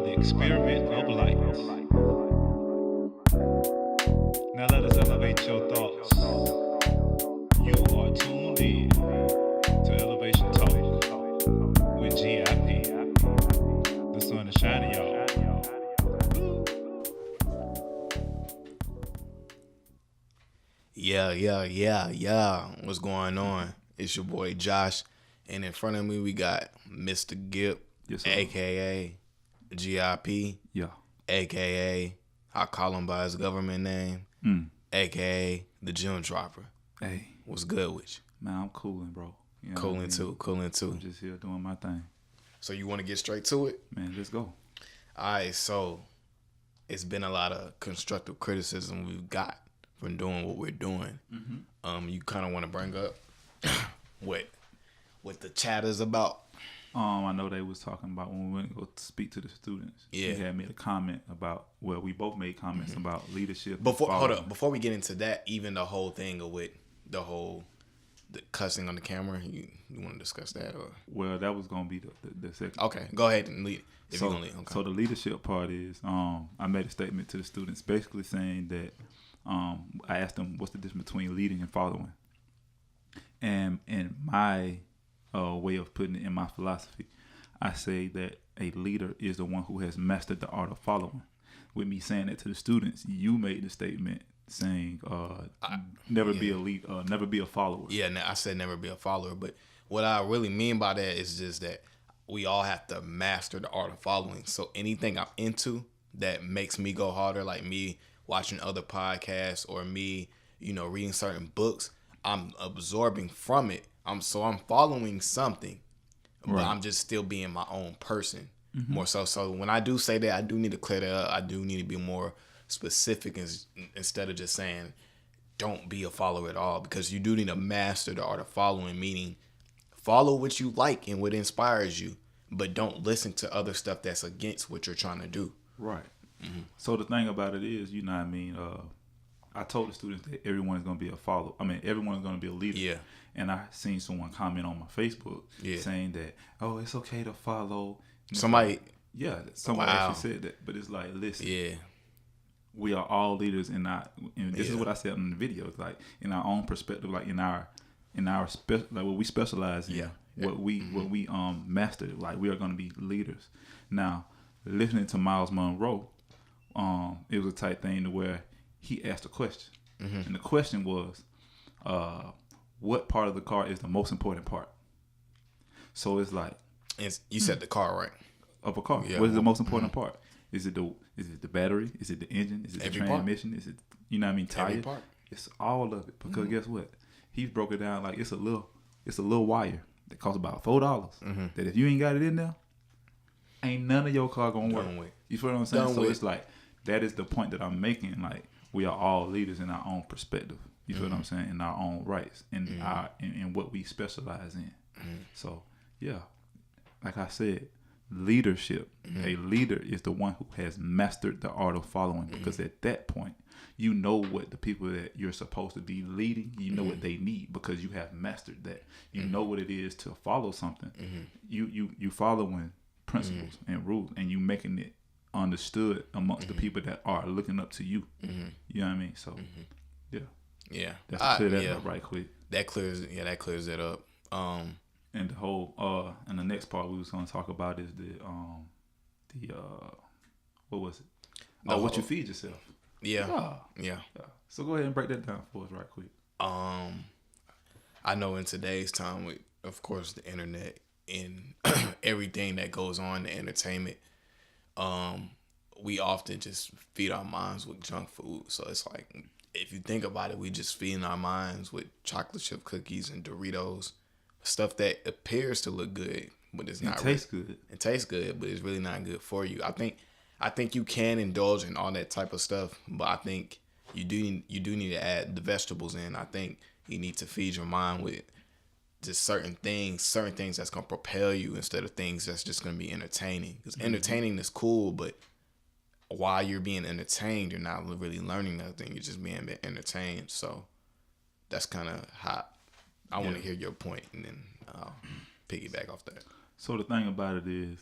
the experiment of light. Now let us elevate your thoughts. You are tuned in to Elevation Talk with GIP. The sun is shining, y'all. Yeah. What's going on? It's your boy Josh, and in front of me we got Mr. Gip, Yes, sir. aka GIP, Yeah. aka I call him by his government name, aka the Gym Dropper. Hey, What's good with you? man, I'm cooling, bro. You know what I Cooling mean? too. I'm just here doing my thing. So you want to get straight to it? Man, let's go. All right. So it's been a lot of constructive criticism we've got from doing what we're doing. You kind of want to bring up what the chat is about. I know they was talking about when we went to go speak to the students. Yeah. He had made a comment about, well, we both made comments about leadership. Hold up, before we get into that, even the whole thing with the cussing on the camera, you want to discuss that or? Well, that was going to be the second. Okay, go ahead and lead. If you're So, gonna lead, okay. so the leadership part is, I made a statement to the students basically saying that I asked them what's the difference between leading and following. And in my way of putting it in my philosophy, I say that a leader is the one who has mastered the art of following. With me saying that to the students, you made the statement saying never be a lead, never be a follower. Yeah, I said never be a follower, but what I really mean by that is just that we all have to master the art of following. So anything I'm into that makes me go harder, like me watching other podcasts or me, reading certain books, I'm absorbing from it. I'm following something, but Right. I'm just still being my own person more so. So when I do say that, I do need to clear that up. I do need to be more specific instead of just saying don't be a follower at all, because you do need to master the art of following, meaning follow what you like and what inspires you, but don't listen to other stuff that's against what you're trying to do. Right. So the thing about it is, you know what I mean, I told the students that everyone is going to be a follower. I mean, everyone is going to be a leader. Yeah. And I seen someone comment on my Facebook saying that, oh, it's okay to follow. And it's Somebody, like, somebody Wow. actually said that. But it's like, listen, yeah, we are all leaders and this is what I said in the video. It's like in our own perspective, like in our like what we specialize in, Yeah. what we mastered. Like we are going to be leaders. Now, listening to Miles Monroe, it was a type thing to where he asked a question, and the question was, what part of the car is the most important part? So it's like, you said the car, right? of a car, Yeah. what is the most important part? Is it the battery? Is it the engine? Is it Every the part. transmission? Is it tire? Every part. It's all of it, because guess what? He broke it down like it's a little wire that costs about $4. That if you ain't got it in there, ain't none of your car gonna work. Done with. You feel what I'm saying? Done So with. it's like that is the point that I'm making. Like we are all leaders in our own perspective. You feel what I'm saying? In our own rights, in in what we specialize in. So yeah, like I said, leadership. A leader is the one who has mastered the art of following, because at that point, you know what the people that you're supposed to be leading, you know what they need, because you have mastered that. You know what it is to follow something. You following principles and rules, and you making it understood amongst the people that are looking up to you. You know what I mean? So Yeah, that's to clear that up right quick. That clears it up. And the whole and the next part we was going to talk about is the what was it? What you feed yourself. Yeah. So go ahead and break that down for us right quick. I know in today's time, with, of course, the internet and everything that goes on, the entertainment, we often just feed our minds with junk food. So it's like, if you think about it, we just feeding our minds with chocolate chip cookies and Doritos, stuff that appears to look good, but it's not. It tastes good. It tastes good, but it's really not good for you. I think you can indulge in all that type of stuff, but I think you do need to add the vegetables in. I think you need to feed your mind with just certain things that's gonna propel you, instead of things that's just gonna be entertaining. Because entertaining is cool, but while you're being entertained, you're not really learning nothing. You're just being entertained. So that's kind of how I want to hear your point, and then I'll piggyback off that. So the thing about it is,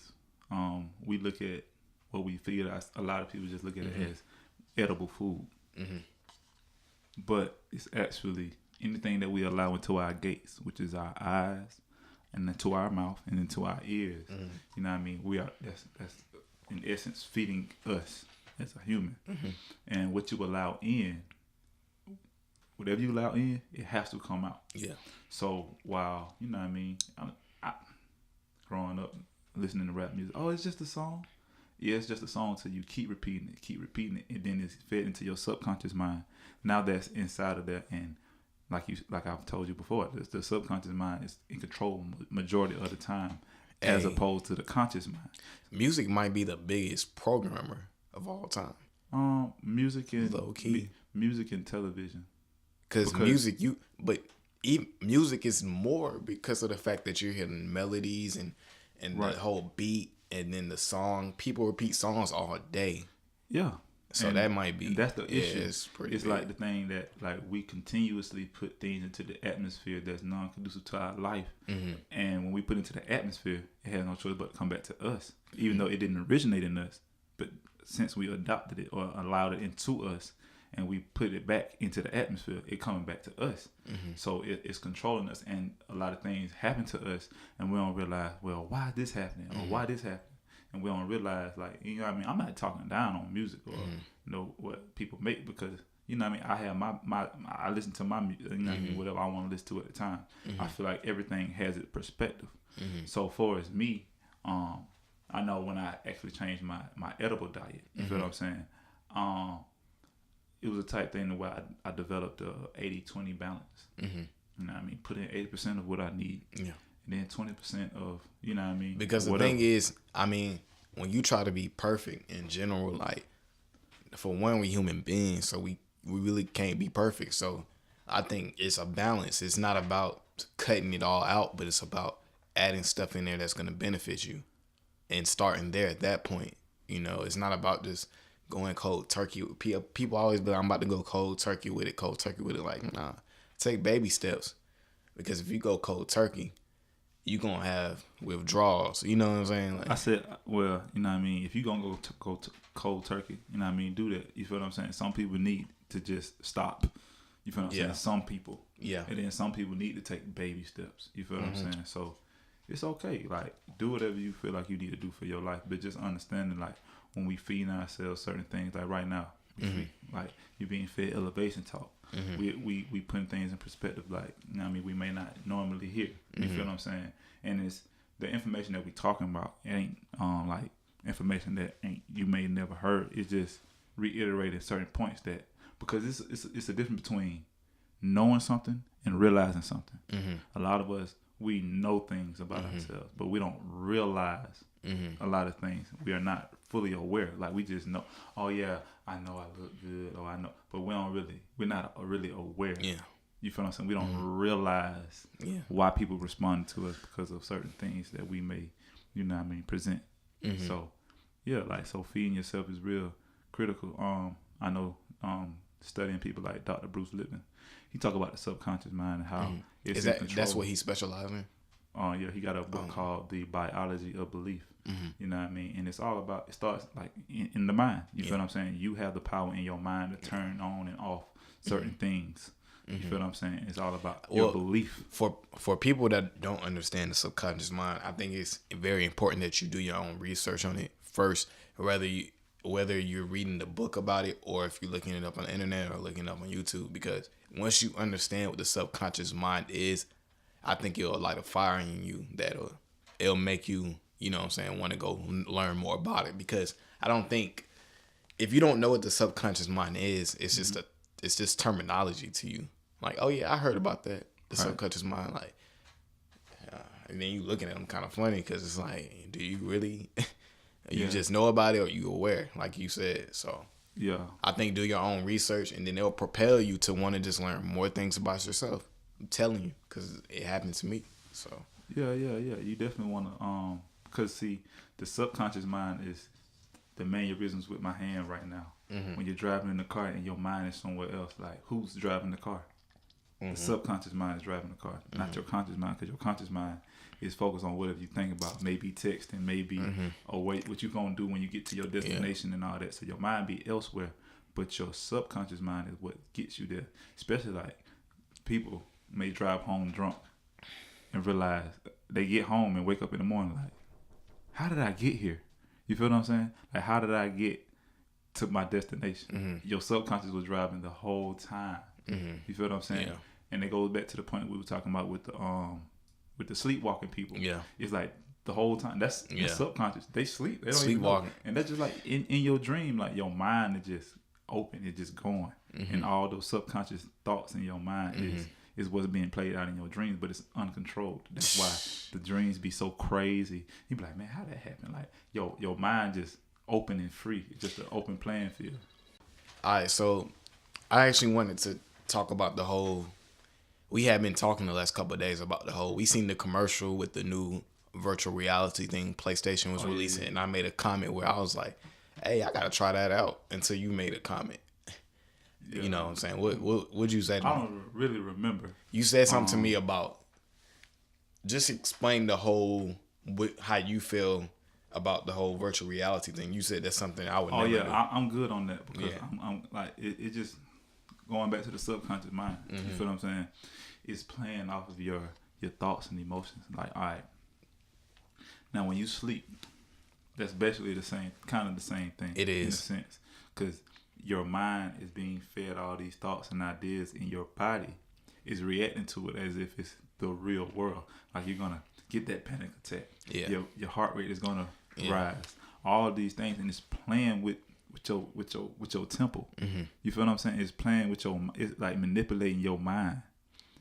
we look at what we feed us. A lot of people just look at it as edible food, but it's actually anything that we allow into our gates, which is our eyes, and then to our mouth, and then to our ears. You know what I mean? We are that's in essence feeding us as a human. And what you allow in, whatever you allow in, it has to come out. Yeah. So while, you know what I mean, I growing up listening to rap music, oh, it's just a song. Yeah, it's just a song till you keep repeating it, and then it's fed into your subconscious mind. Now that's inside of that, and like I've told you before, the subconscious mind is in control majority of the time, as opposed to the conscious mind. Music might be the biggest programmer of all time. Music and Low key. Music and television. Because music, music is more because of the fact that you're hearing melodies and Right. the whole beat, and then the song. People repeat songs all day, Yeah. so And- that might be. and that's the issue. It's pretty. It's big. like the thing that like we continuously put things into the atmosphere that's non-conducive to our life, and when we put into the atmosphere, it has no choice but to come back to us, even though it didn't originate in us. But since we adopted it or allowed it into us, and we put it back into the atmosphere, it coming back to us. So it's controlling us, and a lot of things happen to us, and we don't realize, well, why this happening or why this happening, and we don't realize, like, you know what I mean. I'm not talking down on music or you know what people make, because you know what I mean. I have my I listen to my music, you know what I mean, whatever I want to listen to at the time. I feel like everything has its perspective. So for as me, I know when I actually changed my edible diet, you feel what I'm saying? It was a type thing where I developed a 80-20 balance. You know what I mean? Put in 80% of what I need. Yeah. And then 20% of, you know what I mean? Because the whatever. thing is, I mean, when you try to be perfect in general, like, for one, we human beings, so we really can't be perfect. So I think it's a balance. It's not about cutting it all out, but it's about adding stuff in there that's going to benefit you and starting there at that point. You know, it's not about just going cold turkey. People always be like, I'm about to go cold turkey with it. Like, nah, take baby steps. Because if you go cold turkey, you gonna have withdrawals. You know what I'm saying? Like, I said, well, you know what I mean? If you going to go cold turkey, you know what I mean? Do that. You feel what I'm saying? Some people need to just stop. You feel what I'm saying? Some people. Yeah. And then some people need to take baby steps. You feel what I'm saying? So it's okay. Like, do whatever you feel like you need to do for your life. But just understanding, like, when we feed ourselves certain things, like right now, like you're being fed elevation talk. We putting things in perspective, like, you know what I mean, we may not normally hear. You feel what I'm saying? And it's the information that we talking about. It ain't like information that you may never heard. It's just reiterating certain points that, because it's a difference between knowing something and realizing something. A lot of us, we know things about ourselves, but we don't realize a lot of things. We are not fully aware. Like, we just know, oh yeah, I know I look good, or I know, but we're not really aware. yeah. You feel what I'm saying? We don't realize why people respond to us because of certain things that we may, you know what I mean, present. So, yeah, like, so feeding yourself is real critical. I know studying people like Dr. Bruce Lipton, he talk about the subconscious mind and how it's in control. That's what he specializes in? Yeah, he got a book called The Biology of Belief. You know what I mean? And it's all about, it starts like in the mind. You feel what I'm saying? You have the power in your mind to turn on and off certain things. You feel what I'm saying? It's all about your belief. For people that don't understand the subconscious mind, I think it's very important that you do your own research on it first, whether you're reading the book about it or if you're looking it up on the internet or looking it up on YouTube. Because once you understand what the subconscious mind is, I think it'll light a fire in you it'll make you, you know what I'm saying, want to go learn more about it. Because I don't think, if you don't know what the subconscious mind is, it's just terminology to you. Like, oh yeah, I heard about that, the subconscious mind. Like, and then you looking at them kind of funny, because it's like, do you really? You just know about it, or you aware, like you said. So yeah, I think do your own research, and then it'll propel you to want to just learn more things about yourself. I'm telling you, because it happened to me. So yeah. You definitely want to, because see, the subconscious mind is the mannerisms with my hand right now. When you're driving in the car and your mind is somewhere else, like, who's driving the car? The subconscious mind is driving the car, not your conscious mind, because your conscious mind is focused on whatever you think about, maybe texting, maybe or wait, what you gonna do when you get to your destination and all that. So your mind be elsewhere, but your subconscious mind is what gets you there. Especially like people may drive home drunk and realize they get home and wake up in the morning like, how did I get here? You feel what I'm saying? Like, how did I get to my destination? Your subconscious was driving the whole time. You feel what I'm saying? Yeah. And it goes back to the point that we were talking about with the sleepwalking people. Yeah. It's like the whole time. That's the subconscious. They sleep. They don't Sleepwalking. even know. And that's just like in your dream, like your mind is just open. It's just going. And all those subconscious thoughts in your mind is what's being played out in your dreams, but it's uncontrolled. That's why the dreams be so crazy. You be like, man, how that happen? Like, your mind just open and free. It's just an open playing field. All right, so I actually wanted to talk about the whole. We have been talking the last couple of days about the whole. We seen the commercial with the new virtual reality thing PlayStation was releasing, and I made a comment where I was like, "Hey, I gotta try that out." Until you made a comment. Yeah. You know what I'm saying? What'd you say to me? I don't really remember. You said something to me about. Just explain the whole how you feel about the whole virtual reality thing. You said that's something I would. Oh never yeah, do. I'm good on that because I'm like it just going back to the subconscious mind. You feel what I'm saying? It's playing off of your thoughts and emotions. Like, all right, now when you sleep, that's basically the same thing. It is, in a sense, because your mind is being fed all these thoughts and ideas, and your body is reacting to it as if it's the real world. Like, you're gonna get that panic attack. Yeah. Your heart rate is gonna rise. All these things, and it's playing with your temple. You feel what I'm saying? It's playing with it's like manipulating your mind.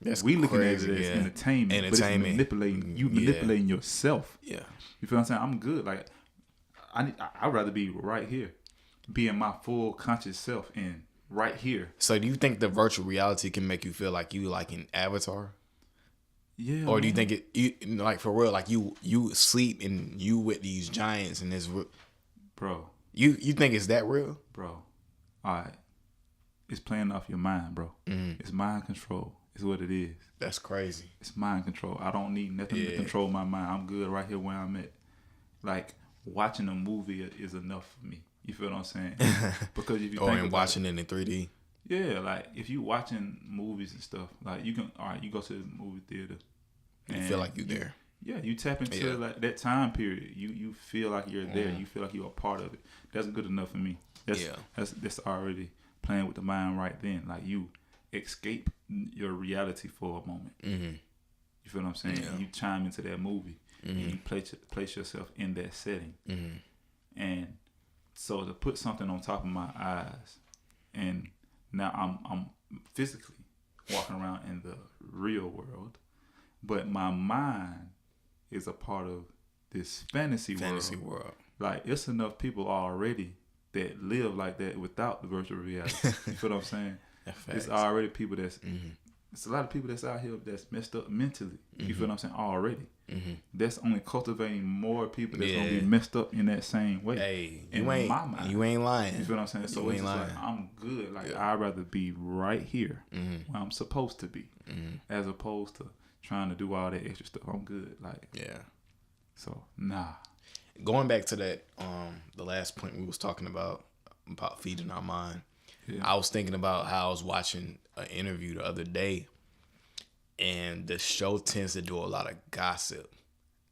That's we looking crazy, at it as entertainment, but it's manipulating yourself. Yeah. You feel what I'm saying? I'm good. Like, I'd rather be right here, be in my full conscious self and right here. So do you think the virtual reality can make you feel like you like an avatar? Yeah. Or do you think you like for real, like you sleep and you with these giants and this bro? You think it's that real? Bro, all right. It's playing off your mind, bro. It's mind control. It's what it is. That's crazy. It's mind control. I don't need nothing to control my mind. I'm good right here where I'm at. Like, watching a movie is enough for me. You feel what I'm saying? Because if you watching it in 3D. Yeah, like if you watching movies and stuff, like you go to the movie theater. And you feel like you're there. Yeah, you tap into like that time period. You feel like you're there. You feel like you're a part of it. That's good enough for me. That's already playing with the mind right then. Like, you escape your reality for a moment. You feel what I'm saying? And you chime into that movie and you place yourself in that setting. And so to put something on top of my eyes, and now I'm physically walking around in the real world, but my mind is a part of this fantasy world. Like, it's enough people already that live like that without the virtual reality. You feel what I'm saying? It's already people that's it's a lot of people that's out here that's messed up mentally. You feel what I'm saying? Already. That's only cultivating more people that's gonna be messed up in that same way. Hey, in my mind. You ain't lying. You feel what I'm saying? So it's just like, I'm good. Like, I'd rather be right here where I'm supposed to be, as opposed to trying to do all that extra stuff. I'm good. Like, so nah. Going back to that, the last point we was talking about feeding our mind. I was thinking about how I was watching an interview the other day, and the show tends to do a lot of gossip,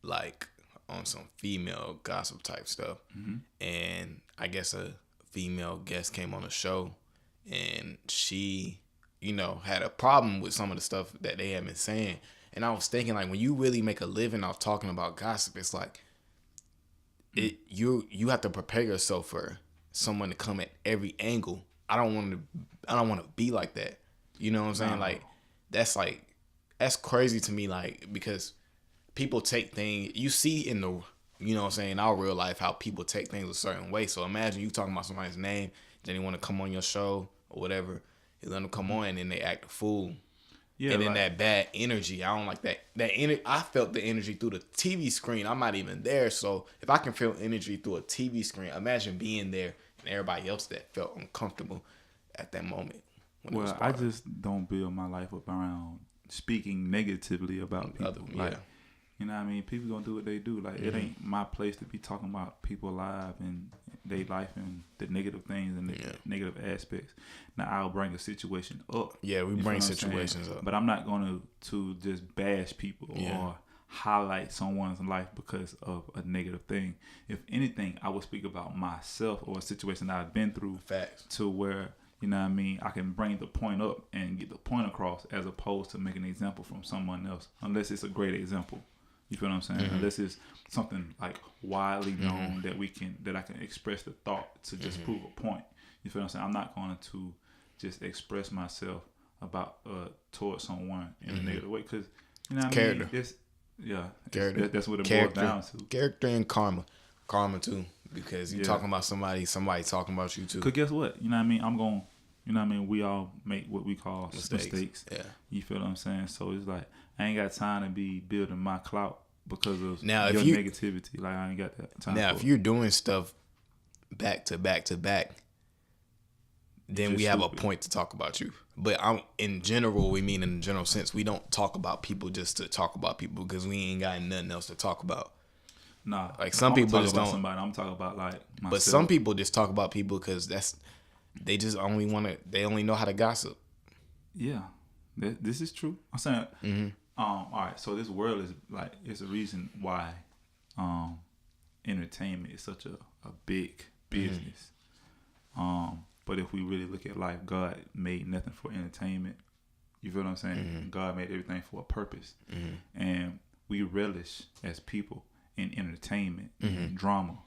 like on some female gossip type stuff. And I guess a female guest came on the show, and she, had a problem with some of the stuff that they had been saying. And I was thinking, like, when you really make a living off talking about gossip, it's like you have to prepare yourself for someone to come at every angle. I don't want to be like that. You know what I'm saying? No. That's crazy to me, like, because people take things, you see in the, you know what I'm saying, in our real life, how people take things a certain way. So imagine you talking about somebody's name, then they want to come on your show or whatever, you let them come on and then they act a fool. Yeah, and then that bad energy, I don't like that. I felt the energy through the TV screen. I'm not even there. So if I can feel energy through a TV screen, imagine being there and everybody else that felt uncomfortable at that moment. when it was Well, I part just don't build my life up around speaking negatively about people. Other- Like, yeah. you know what I mean? People gonna do what they do. Like, it ain't my place to be talking about people live and their life and the negative things and the negative aspects. Now, I'll bring a situation up. Yeah, we You bring feel what I'm situations saying? up. But I'm not going to just bash people or highlight someone's life because of a negative thing. If anything, I would speak about myself or a situation that I've been through Facts. to where, you know what I mean, I can bring the point up and get the point across as opposed to making an example from someone else, unless it's a great example. You feel what I'm saying? Mm-hmm. Unless it's something like widely known that I can express the thought to just Mm-hmm. prove a point. You feel what I'm saying? I'm not going to just express myself about towards someone in a negative way because, you know what I mean? Character. Character. That's what it Character, boils down to. character and karma too, because you're talking about somebody talking about you too. Cause guess what? You know what I mean? You know what I mean? We all make what we call mistakes. Yeah. You feel what I'm saying? So it's like I ain't got time to be building my clout because of Now, your if you- negativity. Like I ain't got that time. Now, for if it. you're doing stuff back to back to back, then Just we have stupid. a point to talk about you. But in general, we mean in the general sense, we don't talk about people just to talk about people because we ain't got nothing else to talk about. Nah, like, some I'm people talking just about don't- Somebody, I'm talking about like myself. But some people just talk about people because they just only they only know how to gossip. Yeah, this is true. I'm saying, Mm-hmm. all right. So this world is like it's a reason why, entertainment is such a big business. But if we really look at life, God made nothing for entertainment. You feel what I'm saying? Mm-hmm. God made everything for a purpose, and we relish as people in entertainment Mm-hmm. and drama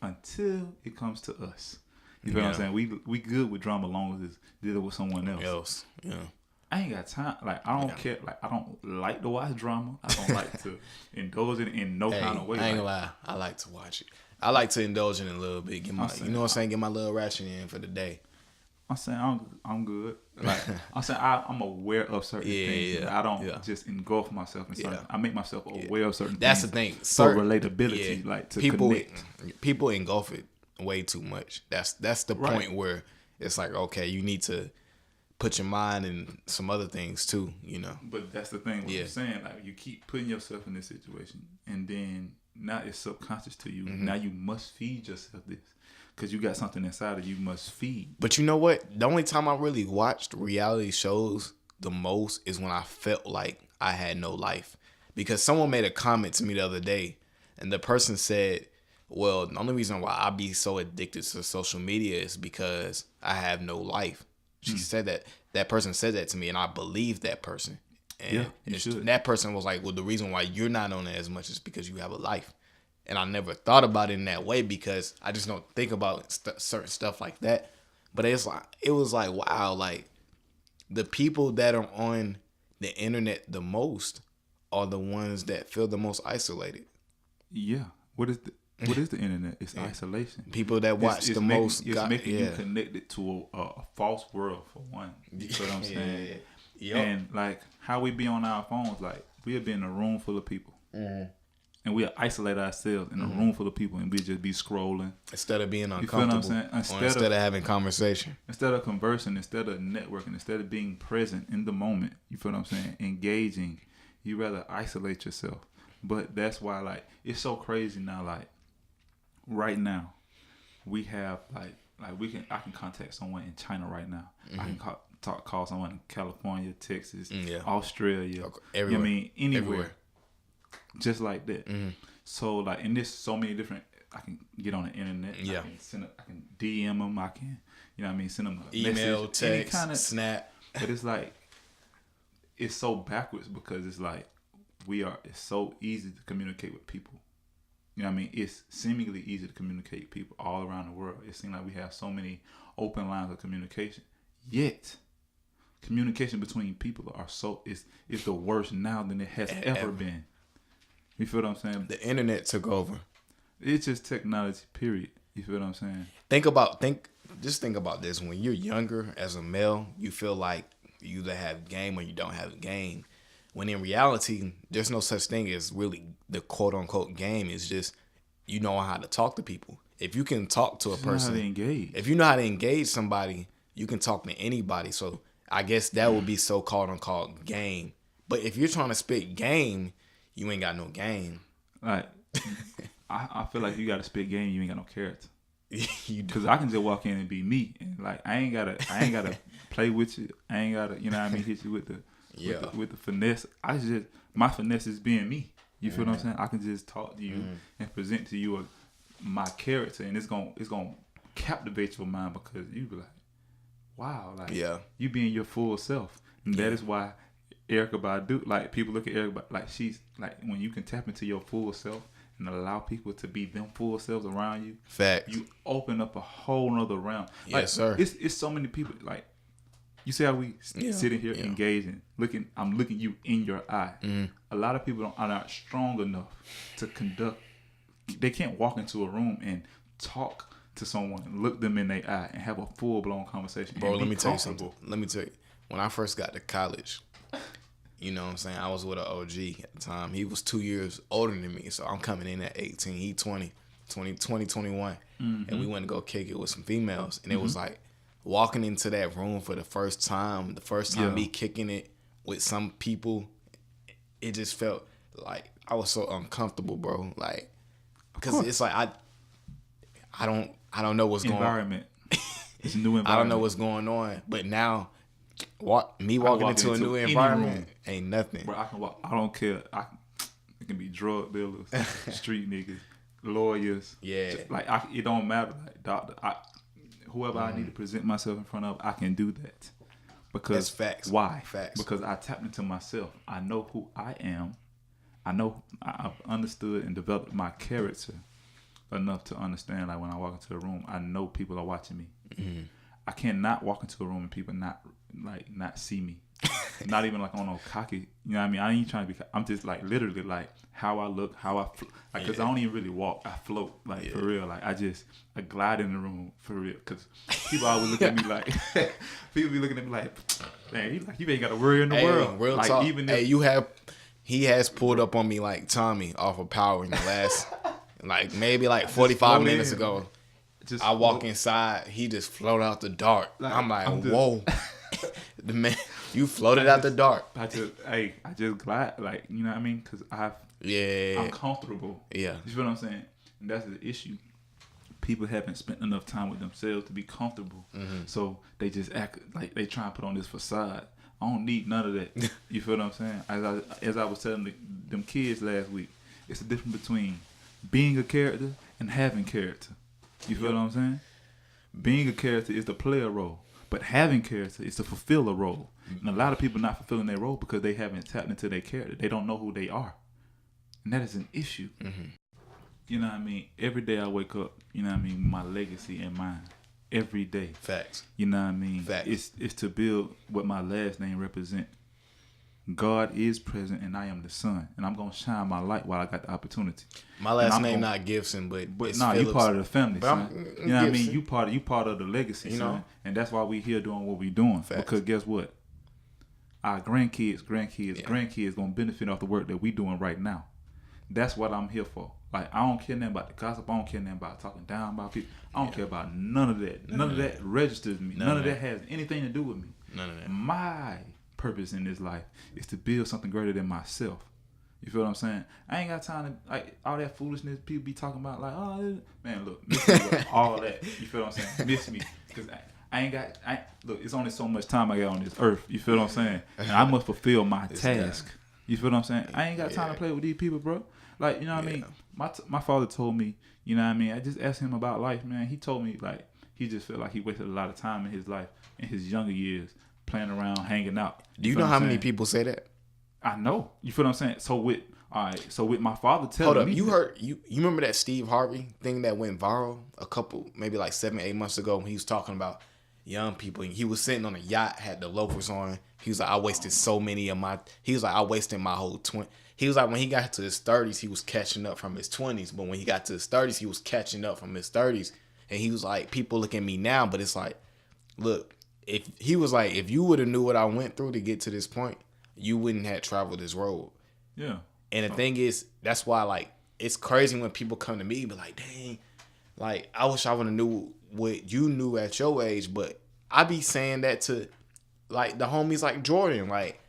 until it comes to us. You feel what I'm Yeah. saying? We good with drama as long as it's dealing with someone else. Yeah. I ain't got time. Like I don't care. Like I don't like to watch drama. I don't like to indulge in no Hey, kind of way. I ain't gonna Like, lie. I like to watch it. I like to indulge in it a little bit. Get my, saying- you know what I'm saying? Get my little ration in for the day. I'm saying I'm good. Like I'm saying I'm aware of certain Yeah, things. yeah, I don't yeah. just engulf myself in something. Yeah. I make myself aware of certain That's things. the thing. For relatability, like to connect. People engulf it way too much. That's the Right. point where it's like, okay, you need to put your mind in some other things too. You know. But that's the thing. What Yeah. I'm saying, like you keep putting yourself in this situation, and then now it's subconscious to you. Mm-hmm. Now you must feed yourself this because you got something inside of you. Must feed. But you know what? The only time I really watched reality shows the most is when I felt like I had no life. Because someone made a comment to me the other day, and the person said, well, the only reason why I be so addicted to social media is because I have no life. She said that person said that to me, and I believed that person. And Yeah, you should. that person was like, well, the reason why you're not on it as much is because you have a life. And I never thought about it in that way because I just don't think about certain stuff like that. But it was like, wow, like the people that are on the internet the most are the ones that feel the most isolated. Yeah. What is the internet? It's isolation. People that watch It's the making, most. It's making you connected to a false world for one. You know what I'm saying? Yep. And like how we be on our phones, like we'll be in a room full of people, and we'll isolate ourselves in a room full of people, and we just be scrolling Instead of being feel what uncomfortable, I'm saying? or Instead instead of- of having conversation. instead of conversing, instead of networking, instead of being present in the moment. You feel what I'm saying? Engaging. You rather isolate yourself. But that's why, like, it's so crazy now. Like, right now, we have like I can contact someone in China right now. I can call someone in California, Texas, Yeah. Australia, Everywhere. You know what I mean, anywhere, Everywhere. just like that. So like, and there's so many different. I can get on the internet. Yeah. I can DM them. I can, you know what I mean, send them a Email, message, any text, kinda- snap. But it's like, it's so backwards because it's like it's so easy to communicate with people. You know what I mean? It's seemingly easy to communicate with people all around the world. It seems like we have so many open lines of communication. Yet, communication between people is the worst now than it has ever been. You feel what I'm saying? The internet took over. It's just technology, period. You feel what I'm saying? Think about this. When you're younger as a male, you feel like you either have game or you don't have game. When in reality, there's no such thing as really the quote unquote game. It's just you know how to talk to people. If you can talk to a Just know how person, to engage. if you know how to engage somebody, you can talk to anybody. So I guess that would be so called unquote game. But if you're trying to spit game, you ain't got no game. Like, I feel like you got to spit game. You ain't got no character. You do. Because I can just walk in and be me, and like I ain't gotta play with you. I ain't gotta, you know what I mean, hit you with the finesse. My finesse is being me. You feel what I'm saying? I can just talk to you and present to you my character, and it's gonna captivate your mind because you be like, wow, like you being your full self, and that is why Erykah Badu, like people look at Erykah Badu, like she's like when you can tap into your full self and allow people to be them full selves around you. Facts. You open up a whole nother realm. Like, Yes, sir. It's so many people. Like you see how we sitting here engaging, looking. I'm looking you in your eye. A lot of people are not strong enough to conduct. They can't walk into a room and talk to someone, and look them in their eye, and have a full blown conversation. Bro, let me tell you something. Let me tell you. When I first got to college, you know what I'm saying? I was with an OG at the time. He was 2 years older than me, so I'm coming in at 18. He 20, 21. And we went to go kick it with some females. And it was like walking into that room for the first time me kicking it with some people, it just felt like I was so uncomfortable, bro. Like, because it's like I don't know what's going on. Environment. It's a new environment. I don't know what's going on. But now, walking into a new environment ain't nothing. Bro, I can walk. I don't care. It can be drug dealers, street niggas, lawyers. Yeah. Like it don't matter. Like doctor, whoever I need to present myself in front of, I can do that. Because That's facts. Why? Facts. Because I tapped into myself. I know who I am. I know I've understood and developed my character enough to understand. Like when I walk into a room, I know people are watching me. I cannot walk into a room and people not see me. Not even like on no cocky. You know what I mean? I ain't trying to be. I'm just like literally like how I look, how I like. Cause I don't even really walk. I float like for real. Like I glide in the room for real. Cause people always look at me like people be looking at me like, man, you ain't got to worry in the world. Real like talk. Even if, He has pulled up on me like Tommy off of Power in the last like maybe like 45 minutes ago. I walk inside, he just floated out the dark. Like, I'm like, whoa. The man, you floated out the dark. I just glide, like, you know what I mean? Because I'm comfortable. Yeah. You feel what I'm saying? And that's the issue. People haven't spent enough time with themselves to be comfortable. So they just act like they try and put on this facade. I don't need none of that. You feel what I'm saying? As I was telling them kids last week, it's the difference between being a character and having character. You feel what I'm saying? Being a character is to play a role, but having character is to fulfill a role. And a lot of people not fulfilling their role because they haven't tapped into their character. They don't know who they are. And that is an issue. You know what I mean? Every day I wake up, you know what I mean, my legacy in mind. Every day. Facts. You know what I mean? Facts. It's to build what my last name represent. God is present and I am the son. And I'm going to shine my light while I got the opportunity. My last name not Gibson, but it's no, Phillips. You part of the family, But son. You know what I mean? Gibson. You part of the legacy, You son. know? And that's why we here doing what we doing. Facts. Because guess what? Our grandkids going to benefit off the work that we doing right now. That's what I'm here for. Like, I don't care nothing about the gossip. I don't care nothing about talking down about people. I don't care about none of that. None of that registers me. None of that has anything to do with me. None of that. My purpose in this life is to build something greater than myself. You feel what I'm saying? I ain't got time to, like, all that foolishness people be talking about, like, oh, man, look, miss me with all that. You feel what I'm saying? Miss me. Because look, it's only so much time I got on this earth. You feel what I'm saying? And I must fulfill my task. You feel what I'm saying? I ain't got time to play with these people, bro. Like, you know what I mean? My father told me, you know what I mean? I just asked him about life, man. He told me, like, he just felt like he wasted a lot of time in his life, in his younger years, playing around, hanging out. Do you know how many people say that? I know. You feel what I'm saying? So with my father telling me. Hold up, you remember that Steve Harvey thing that went viral maybe like 7-8 months ago when he was talking about young people, and he was sitting on a yacht, had the loafers on. He was like, I wasted I wasted my whole 20. He was like, when he got to his 30s, he was catching up from his 20s. But when he got to his 30s, he was catching up from his 30s. And he was like, people look at me now, but it's like, look, if you would have knew what I went through to get to this point, you wouldn't have traveled this road. Yeah. And the thing is, that's why, like, it's crazy when people come to me and be like, dang, like, I wish I would have knew what you knew at your age. But I be saying that to, like the homies like Jordan. Like,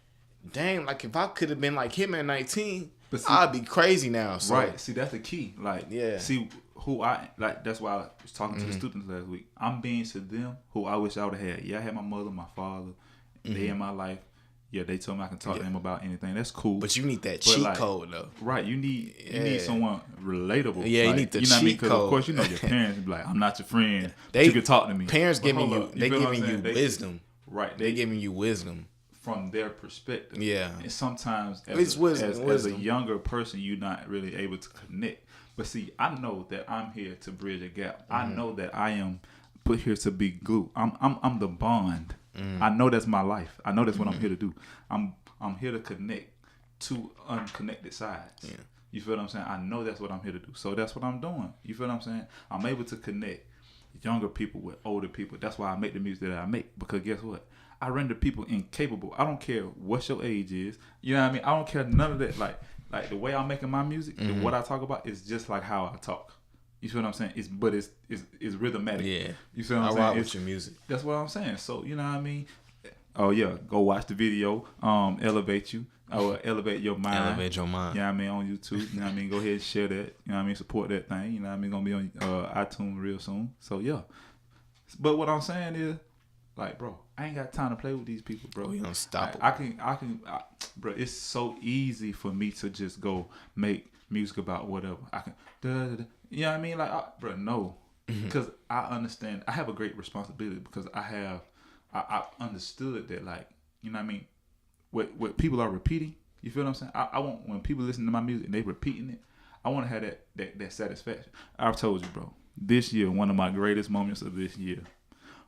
dang, like if I could have been like him at 19, But see, I'd be crazy now. So, right. See, that's the key. Like, Yeah. see who I like. That's why I was talking to the students last week. I'm being to them who I wish I would have had. Yeah, I had my mother, my father. They in my life. Yeah, they told me I can talk to them about anything. That's cool. but you need that But, cheat like, code though. Right, you need Yeah. someone relatable. Yeah, you Like, need the you know what I mean? cheat 'Cause of code. course, you know your parents be like, "I'm not your friend. But They you can talk to me." Parents But giving hold you, up, they feel what I'm giving you saying? wisdom. Right, They giving you wisdom. from their perspective. Yeah. And sometimes It's wisdom, as a wisdom. younger person, you're not really able to connect. But see, I know that I'm here to bridge a gap. I know that I am put here to be glue. I'm the bond. I know that's my life. I know that's what I'm here to do. I'm here to connect two unconnected sides. Yeah. You feel what I'm saying? I know that's what I'm here to do. So that's what I'm doing. You feel what I'm saying? I'm able to connect younger people with older people. That's why I make the music that I make. Because guess what? I render people incapable. I don't care what your age is. You know what I mean? I don't care none of that. Like the way I'm making my music and what I talk about is just like how I talk. You feel what I'm saying? It's rhythmatic. Yeah. You feel what I I'm rock saying? with your music. That's what I'm saying. So you know what I mean? Oh yeah, go watch the video. Elevate you. I will elevate your mind. Elevate your mind. You know what I mean? On YouTube. You know what I mean? Go ahead and share that. You know what I mean? Support that thing. You know what I mean? Gonna be on iTunes real soon. So yeah. But what I'm saying is, like, bro, I ain't got time to play with these people, bro. We gonna stop I can, bro. It's so easy for me to just go make music about whatever. I can, you know what I mean? Like, bro, no, because I understand. I have a great responsibility because I understood that, like, you know what I mean. What people are repeating, you feel what I'm saying? I want when people listen to my music and they repeating it, I want to have that satisfaction. I've told you, bro. This year, one of my greatest moments of this year,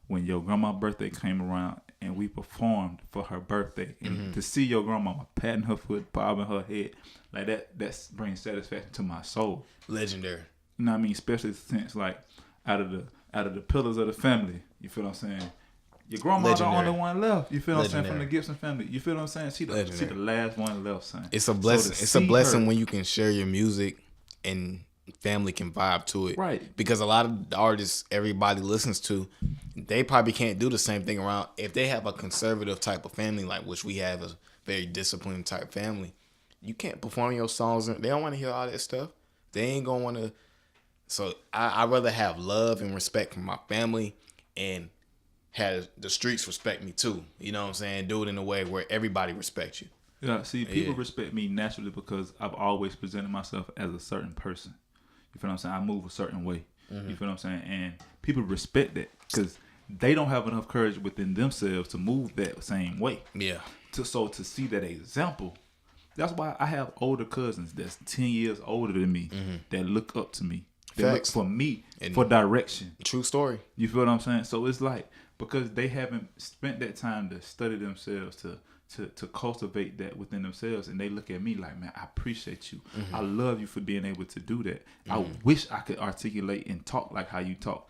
when your grandma's birthday came around and we performed for her birthday, and to see your grandma patting her foot, bobbing her head, like that brings satisfaction to my soul. Legendary. You know what I mean? Especially since, like, out of the pillars of the family, you feel what I'm saying? Your grandma's the only one left. You feel what I'm saying? From the Gibson family. You feel what I'm saying? She the last one left, son. It's a blessing. It's a blessing her, when you can share your music and family can vibe to it. Right. Because a lot of the artists everybody listens to, they probably can't do the same thing around. If they have a conservative type of family, like which we have, a very disciplined type family, you can't perform your songs. They don't want to hear all that stuff. They ain't going to want to. So I'd rather have love and respect from my family and have the streets respect me too. You know what I'm saying? Do it in a way where everybody respects you. Yeah, see, people Yeah. respect me naturally because I've always presented myself as a certain person. You feel what I'm saying? I move a certain way. You feel what I'm saying? And people respect that because they don't have enough courage within themselves to move that same way. Yeah. So to see that example, that's why I have older cousins that's 10 years older than me that look up to me. They look Facts. for me And- for direction. True story. You feel what I'm saying? So it's like, because they haven't spent that time to study themselves, to cultivate that within themselves, and they look at me like, man, I appreciate you. I love you for being able to do that. I wish I could articulate and talk like how you talk.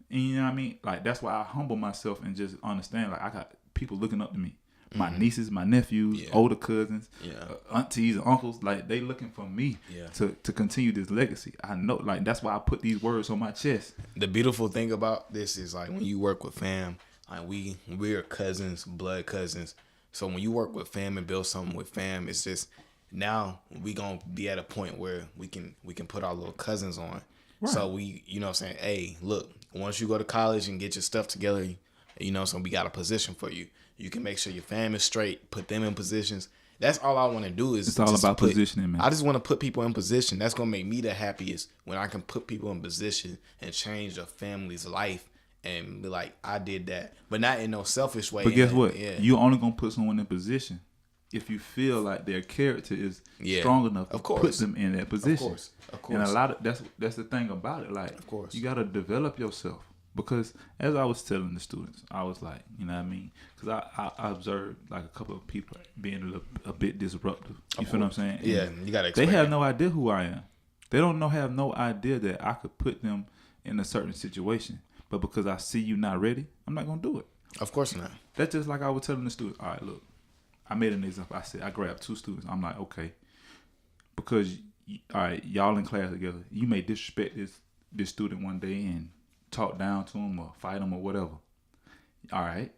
And you know what I mean? Like, that's why I humble myself and just understand, like, I got people looking up to me. My nieces, my nephews, Yeah. older cousins, Yeah. aunties, and uncles, like, they looking for me Yeah. to continue this legacy. I know, like, that's why I put these words on my chest. The beautiful thing about this is like when you work with fam, like we're cousins, blood cousins. So when you work with fam and build something with fam, it's just now we gonna be at a point where we can put our little cousins on. Right. So we, you know what I'm saying, hey, look, once you go to college and get your stuff together, you know, so we got a position for you. You can make sure your fam is straight, put them in positions. That's all I want to do is It's all just about positioning, man. I just want to put people in position. That's gonna make me the happiest when I can put people in position and change a family's life and be like, I did that, but not in no selfish way. But guess And, what? Yeah, You only gonna put someone in position if you feel like their character is Yeah. strong enough to Of course. put them in that position. Of course. And a lot of that's the thing about it. Like, Of course. you gotta develop yourself. Because as I was telling the students, I was like, you know what I mean? Because I observed like a couple of people being a bit disruptive. You feel what I'm saying? And Yeah, you gotta. they Explain have it. no idea who I am. They don't have no idea that I could put them in a certain situation. But because I see you not ready, I'm not gonna do it. Of course not. That's just like I was telling the students. All right, look, I made an example. I said I grabbed two students. I'm like, okay, because all right, y'all in class together, you may disrespect this student one day and talk down to him or fight him or whatever. All right,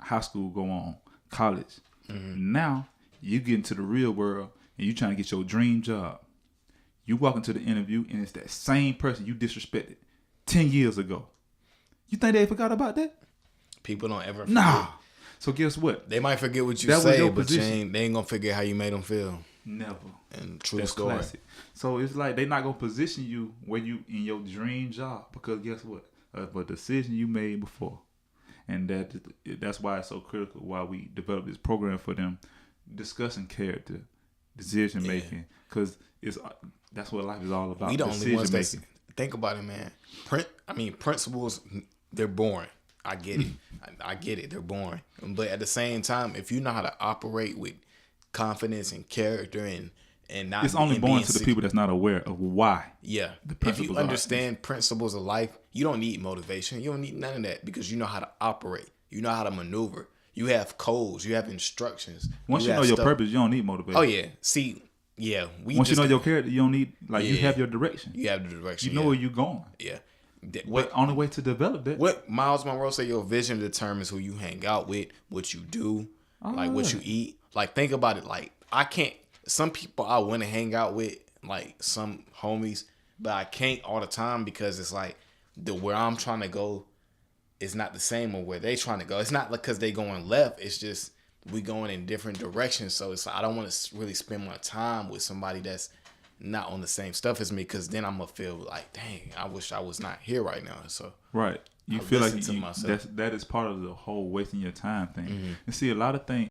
high school go on, college. Now you get into the real world and you trying to get your dream job. You walk into the interview and it's that same person you disrespected 10 years ago. You think they forgot about that? People don't ever forget. Nah. So guess what? They might forget what you That was say, your but position. they ain't gonna forget how you made them feel. Never. And true That's story. classic. So it's like they not gonna position you where you in your dream job because guess what? Of a decision you made before, and that's why it's so critical. Why we develop this program for them, discussing character, decision making, because that's what life is all about. We the only ones that making. think about it, man. Principles, they're boring. I get it. I get it. They're boring. But at the same time, if you know how to operate with confidence and character and not, It's only and boring being to the sec- people that's not aware of why. Yeah. The If principles you are- understand principles of life, you don't need motivation. You don't need none of that because you know how to operate. You know how to maneuver. You have codes. You have instructions. Once you know have your stuff. purpose, you don't need motivation. Oh yeah. See, yeah. Once you know your character, you don't need you Yeah. have your direction. you have the direction. You know yeah. where you're going. Yeah. But only way to develop that. What Miles Monroe say, your vision determines who you hang out with, what you do, like what you eat. Like think about it. Like some people I want to hang out with, like some homies, but I can't all the time because it's like where I'm trying to go is not the same as where they trying to go. It's not like because they going left. It's just we going in different directions. So it's like, I don't want to really spend my time with somebody that's not on the same stuff as me, because then I'm gonna feel like, dang, I wish I was not here right now. So Right. You I feel like listen to myself. that is part of the whole wasting your time thing. And see, a lot of things